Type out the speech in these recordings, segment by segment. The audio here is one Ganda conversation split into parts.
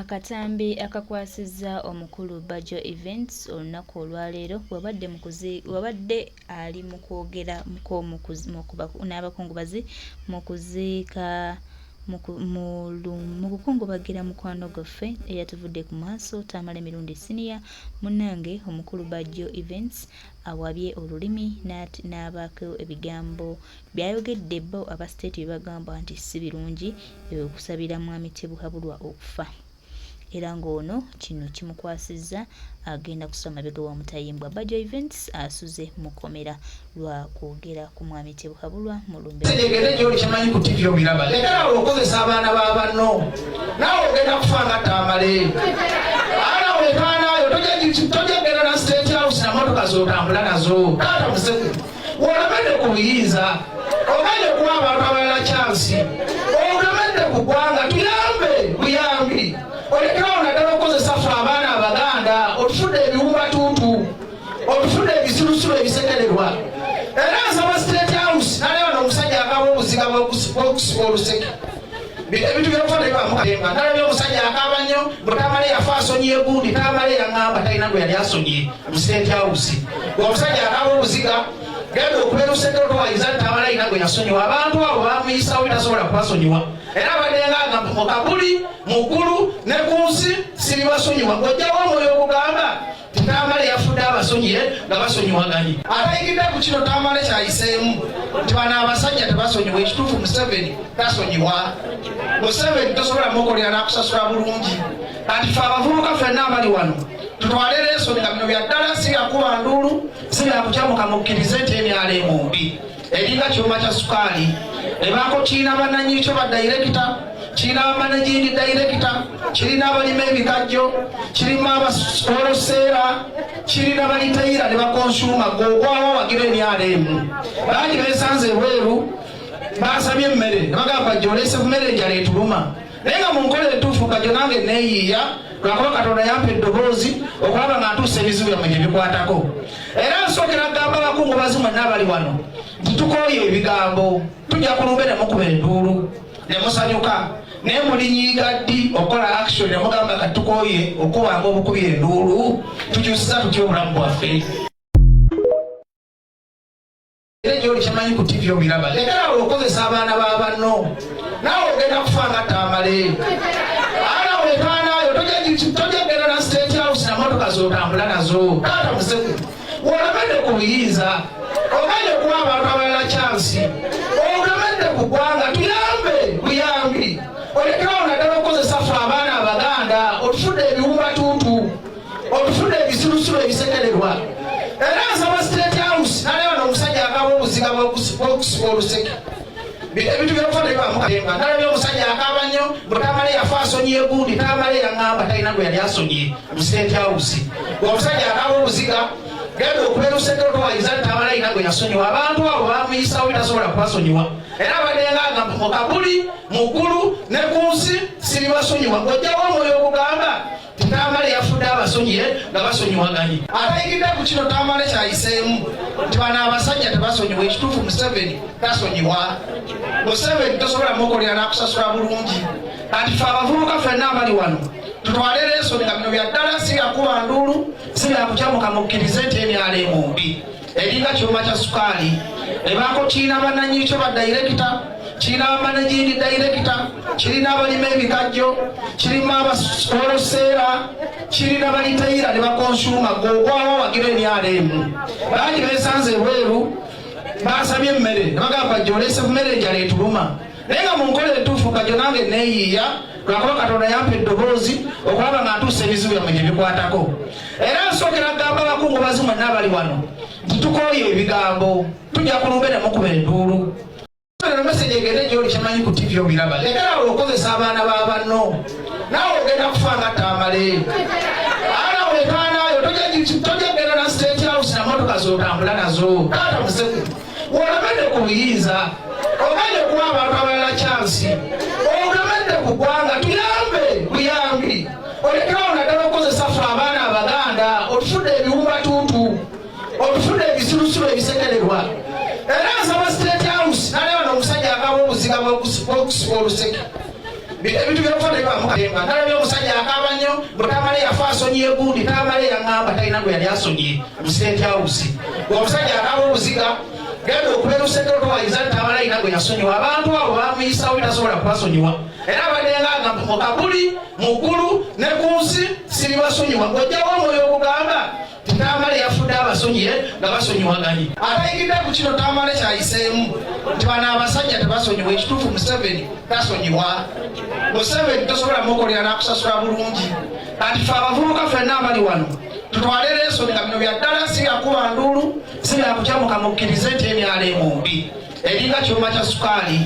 Akatambi akakwasizza omukulu Bajjo Events olunaku olwaleero wabadde ali mu kwogera n'abakungubazi mu kuziika mu kukungubagira mukwano gwaffe eyatuvudde ku maaso Tamale Mirundi Senior munnange omukulu Bajjo Events awabye olulimi n'abaako ebigambo byayogedde bo aba state bagamba nti si birungi okusabira mwami Tebuhabulwa okufa. Era ng'ono kino kimukwasizza agenda kusoma mabega wa mutayimbwa. Bajjo Events asuze mukomera lwa kwogera ku mwami Tebuhabulwa mu lumbe. Tegede gy'oli kimanyi ku TV obiraba. Lekera okozesa abaana b'abanno. Naawe ogenda kufa nga Tamale. Ana weekaanaayo tojagenda na State House na motoka z'otambula nazo. Taata museke. Olamedde ku buyinza. Oganye kuwa abantu abalala chance. Olamedde ku ggwanga tuyambe buyambi. Olekerawo naddala okozesa ffe abaana Abaganda otufudde ebiwumbatuutu otufudde ebisirusiru ebisekererwa era nsaba State House naleba n'omusajja akaaba obuziga bw'okusiba oluseke ebintu byokufa tebibamukatemba nalabye omusajja akaaba nnyo bwe Tamale yafa asonyiye gundi Tamale yaŋŋamba talina gwe yali asonyiye mu State House omusajja akaaba obuziga genda okubeera osekero towayiza nti Tamale alina gwe yasonyiwa abantu abo bamuyisawo bitasobola kubasonyiwa era abaddenga agamba mu kabuli mu ggulu ne ku nsi siribasonyiwa ng'ojjawo omwoyo ogugamba ti Tamale yafudde abasonyiye nga basonyiwaganye atayigidde ku kino Tamale kyayiseemu nti bano abasajja tebasonyiwa ekituufu Museveni tasonyiwa Museveni tosobola mukolera n'akusasula bulungi kati ffe abavubuka ffenna abali wano tutwale leesoni nga bino bya ddala si byakuba nduulu si byakukyamuka mukkirize nti NRM mbi eringa kyuma kya sukaali ebaako kirina bannannyikyo ba dayirekita kirina abamanaging dayirekita kirina abalima ebikajjo kirina abasoloseera kirina balitayira ne bakonsuma gwogwawo wagira NRM bangi beesanze ebweru basabye emmere ne bagamba gy'oleese ku mmere enjala etuluma naye nga mu nkola entuufu kajjo nange neeyiiya lwakuba Katonda yampa eddoboozi okulaba nga ntuusa ebizibu byammwe gye bikwatako era nsookera kugamba abakungubazi mwenna abali wano nti tukooye ebigambo tujja kulumbe ne mukuba enduulu ne musanyuka naye mulinyiiga ddi okola action ne mugamba kati tukooye okubanga obukubi enduulu tukyusiza tutya obulamu bwaffe. Era gy'oli kimanyi ku TV obiraba. Lekera okozesa abaana b'abanno naawe ogenda kufa nga Tamale. Ana weekaanaayo tojagenda na State House na motoka z'otambula nazo. Taata museke. Olamedde ku buyinza. Oganye kuwa abantu abalala chance. Olamedde ku ggwanga tuyambe buyambi. Olekerawo naddala okozesa ffe abaana Abaganda otufudde ebiwumbatuutu otufudde ebisirusiru ebisekererwa era nsaba State House naleba n'omusajja akaaba obuziga bw'okusiba oluseke ebintu byokufa tebibamukatemba nalabye omusajja akaaba nnyo bwe Tamale yafa asonyiye gundi Tamale yaŋŋamba talina gwe yali asonyiye mu State House omusajja akaaba obuziga genda okubeera osekero towayiza nti Tamale alina gwe yasonyiwa abantu abo bamuyisawo bitasobola kubasonyiwa era abaddenga agamba mu kabuli mu ggulu ne ku nsi siribasonyiwa ng'ojjawo omwoyo ogugamba ti Tamale yafudde abasonyiye nga basonyiwaganye atayigidde ku kino Tamale kyayiseemu nti bano abasajja tebasonyiwa ekituufu Museveni tasonyiwa Museveni tosobola mukolera n'akusasula bulungi kati ffe abavubuka ffenna abali wano tutwale leesoni nga bino bya ddala si byakuba nduulu si byakukyamuka mukkirize nti NRM mbi eringa kyuma kya sukaali ebaako kirina bannannyikyo ba dayirekita kirina abamanaging dayirekita kirina abalima ebikajjo kirina abasoloseera kirina balitayira ne bakonsuma gwogwawo wagira NRM bangi beesanze ebweru basabye emmere ne bagamba gy'oleese ku mmere enjala etuluma naye nga mu nkola entuufu kajjo nange neeyiiya lwakuba Katonda yampa eddoboozi okulaba nga ntuusa ebizibu byammwe gye bikwatako era nsookera kugamba abakungubazi mwenna abali wano nti tukooye ebigambo tujja kulumbe ne mukuba enduulu. Message egende gy'oli kimanyi ku TV obiraba. Lekera okozesa abaana b'abanno naawe ogenda kufa nga Tamale. Ana weekaanaayo tojagenda na State House na motoka z'otambula nazo. Taata museke. Olamedde ku buyinza. Oganye kuwa abantu abalala chance. Olamedde ku ggwanga tuyambe buyambi. Olekerawo naddala okozesa ffe abaana Abaganda otufudde ebiwumbatuutu otufudde ebisirusiru ebisekererwa era nsaba State House naleba n'omusajja akaaba obuziga bw'okusiba oluseke Ebintu by'okufa tebibamukatenga. Ndalabye omusajja akaaba nnyo bwe Tamale yafa asonyiye gundi, Tamale yaŋŋamba talina gwe yali asonyiye mu State House. Omusajja akaaba obuziga genda okubeera osekero towaliza nti Tamale alina gwe yasonyiwa. Abantu abo bamuyisawo bitasobola kubasonyiwa. Era abaddenga mu kabuli, mu ggulu ne ku nsi siribasonyiwa. Ng'ojjawo omwoyo ogugamba Tamale yafudde abasonyiye nga basonyiwaganye. Atayigidde ku kino Tamale kyayiseemu nti bano abasajja tebasonyiwa. Ekituufu Museveni tasonyiwa. Museveni tosobola mukolera n'akusasula bulungi. Kati ffe abavubuka ffenna abali wano tutwale leesoni nga bino bya ddala si byakuba nduulu, si byakukyamuka mukkirize nti NRM mbi. Eringa kyuma kya sukaali.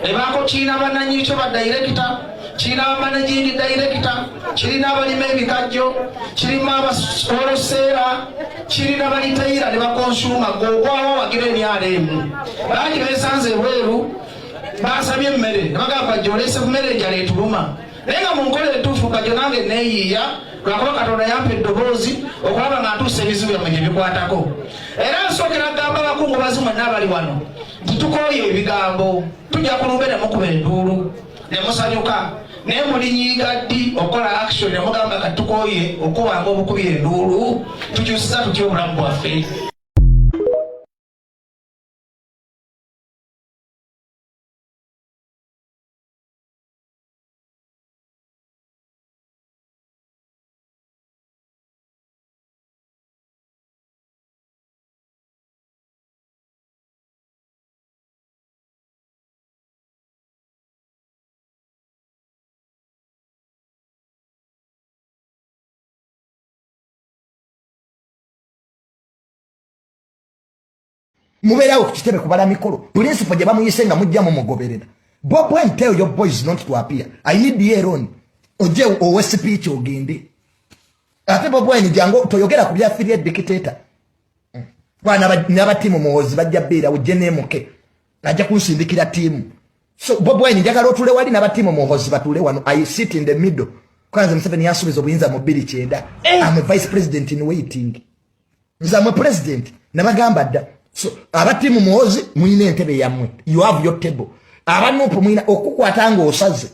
Ebaako kiina bannannyikyo ba dayirekita, kiina bamanaging dayirekita, kirina abalima ebikajjo, kirina abasoloseera, kirina balitayira ne bakonsuma. Gw'ogwawo wagira NRM. Bangi beesanze ebweru basabye emmere ne bagamba jjo oleese ku mmere enjala etuluma. Naye nga mu nkola entuufu kajjo nange neeyiiya lwakuba Katonda yampa eddoboozi okulaba nga ntuusa ebizibu byammwe gye bikwatako. Era nsookera kugamba abakungu bazi mwenna abali wano nti tukooye ebigambo, tujja kulumbe ne mukuba enduulu ne musanyuka. Naye mulinyiiga ddi okukola action ne mugamba kati tukooye okubanga obukubi enduulu, tukyusiza tutya obulamu bwaffe. Mubera okitebe kubala mikolo. Principal gye bamuyise nga mujja mu mugoberera. Bob Wine tell your boys not to appear. I need the alone. Oje owe speech ogende. Ate Bob Wine jango toyogera ku bya affiliate dictator. Bwana n'abatimu muhozi bajja beera uje nemuke. Najja kunsindikira timu. So Bob Wine njagala otule wali n'abatimu muhozi batule wano. I sit in the middle. Kwanza Museveni yasubiza obuyinza mu 290. I'm a vice president in waiting. Nza mu president nabagamba dda. So abatimu muhozi mwine entebe yamwe. You have your table. Abanupo mwina okukwatanga osaze.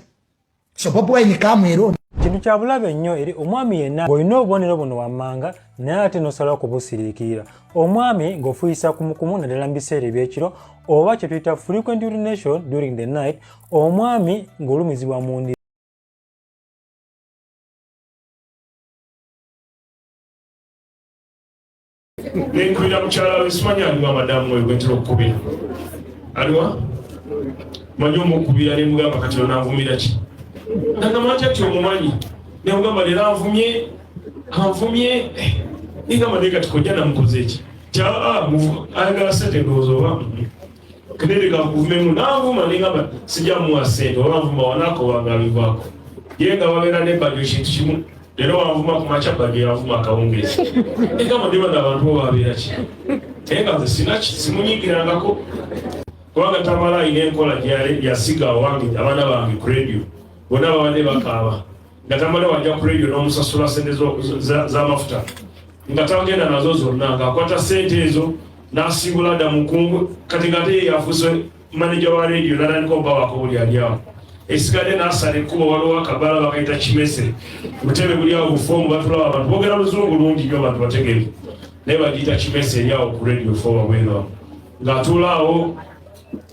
So Bob Wine kamwero. Kintu kya bulabe nnyo eri omwami yenna bw'olina obubonero buno wammanga naye ate n'osalawo kubusiriikirira. Omwami ng'ofuyisa kumukumu naddala mu biseera ebyekiro oba kye tuyita frequent urination during the night, omwami ng'olumizibwa mu ndiri. Nenkwira mukyala wesimanya aliwa madamu we gwentera okukubira. Aliwa? Manyi omukubira ne mugamba kati onanvumira ki? Nagamba nti ati omumanyi. Ne mugamba leero anvumye. Ningamba naye kati kojja namukoze ki? Ayagala ssente ndowooza oba kedere kakuvumemu n'anvuma ningamba sijja muwa ssente oba nvuma wanaako wanga abivaako. Ye nga babeera n'ebbajjo ekintu kimu. Lero wanvuma ku makya bbajjo yanvuma akawungeezi. Ningamba ndiba n'abantu bo babeera ki? Naye nga nze sinaki simunyigirangako. Kubanga Tamala alina enkola yasiga awange abaana bange ku radio. Bonna babadde bakaaba. Nga Tamala wajja ku radio n'omusasula ssente z'amafuta. Nga tagenda nazo zonna ng'akwata ssente ezo n'asiibula dda mukungu kati nga ate yafuuse maneja wa radio n'atandika obbawako buli ali awo. Esigadde n'asala ekkubo waliwo akabbala bakayita Kimese. Butebe buli awo bufoomu batulawo abantu boogera luzungu lungi nnyo abantu bategeevu. Naye bagiyita Kimese eri awo ku radio fo wabweru awo. Ng'atuula awo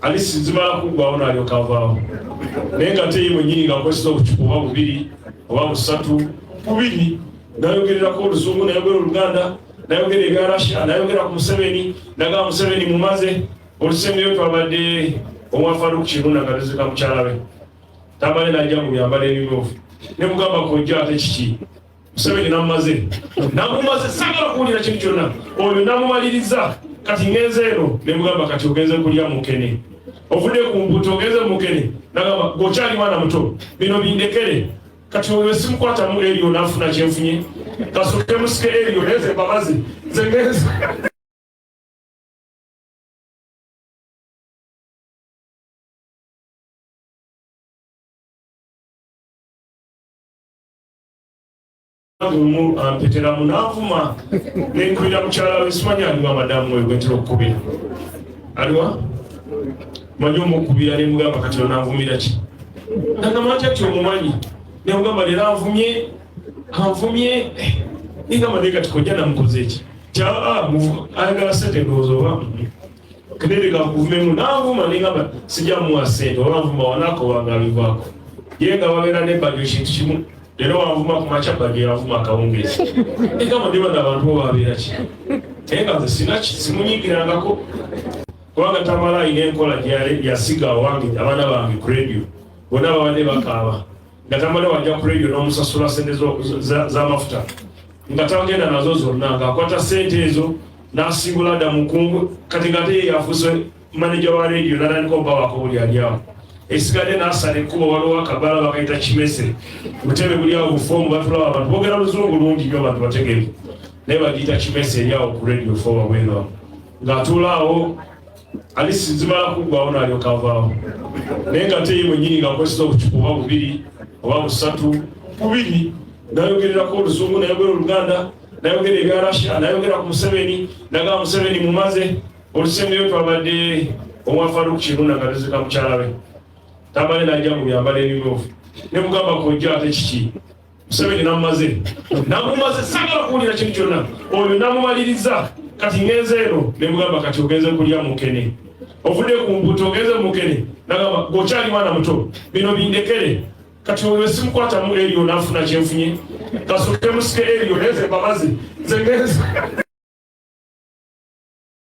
alisi zimala kuggwawo n'alyoka avaawo. Naye nga ate ye mwennyini ng'akozesa obucupa oba bubiri oba busatu bubiri. Nayogererako oluzungu, nayogera Oluganda, nayogera ebya Russia, nayogera ku Museveni, nagamba Museveni mumaze. Olusembeyo twabadde omwafaluku Kirunda nga tuzika mukyala we. Tamale najja mu byambala ebimyufu. Ne mugamba kojja ate kiki? Museveni namumaze. Namumaze sagala kuwulira kintu kyonna. Oyo namumaliriza. Kati ngenze eno ne mugamba kati ogenze kulya mukene. Ovudde ku mbuto ogenze mukene. Nagamba gokyali mwana muto. Bino bindekere. Kati oyo simukwata mu eriyo nafuna kyenfunye. Kasuke musike eriyo neze babazi. Zengeze. Petera munavuma nenkwira mukyala wesimanya aliwa madamu we gwentera okukubira. Aliwa? Manyi omukubira ne mugamba kati onanvumira ki? nagamba ati omumanyi nemugamba leero anvumye ningamba naye kati kojja namukoze eki ayagala sente ndowooza oba kedere kakuvumemu nanvuma ningamba sijja muwa sente oba nvuma wanaako wanga abivaako ye nga babeera nebbajo ekintu kimu leero wanvuma kumakya bajo yanvuma akawungeezi ningamba ndibana abantu bo babeera ki naye nga nze sinaki simunyigirangako kubanga Tamala ayina enkola yasiga owange abaana bange ku radio bonna babadde bakaaba nga Tamala wajja ku radio n'omusasula sente z'amafuta nga tagenda nazo zonna ng'akwata sente ezo n'asimbula dda mukungu kati nga te yafuuse maneja wa radio n'atandika obbawako buli ali awo esigadde n'asala ekkubo waliwo akabala bakayita kimesere butebe buli awo bufoomu batulaba abantu boogera luzungu lungi nnyo abantu bategeevu naye bagiyita kimesere eri awo ku radio fo wabweru awo ng'atuula awo ali zimala kuggwawo n'alyoka avaawo naye nga te ye mwennyini ng'akozesa obucupa oba bubiri oba busatu bubiri nayogererako oluzungu nayogera oluganda nayogera ebya Russia nayogera ku Museveni naga Museveni mumaze olusembeyo twabadde omwafaluku kirunda nga tezeka mukyala we Tamale najja mu byambala ebimyufu ne mugamba kojja ate kiki Museveni namumaze sagala kuwulira kintu kyonna oyo namumaliriza kati ngenze eno ne mugamba kati ogenze kulya mukene ovudde ku mbuto ogenze mukene nagamba gokyali mwana muto bino bindekere kati oyo simukwatamu eriyo nafuna kyenfunye kasooke musike eriyo neze mbabazi nze ngenze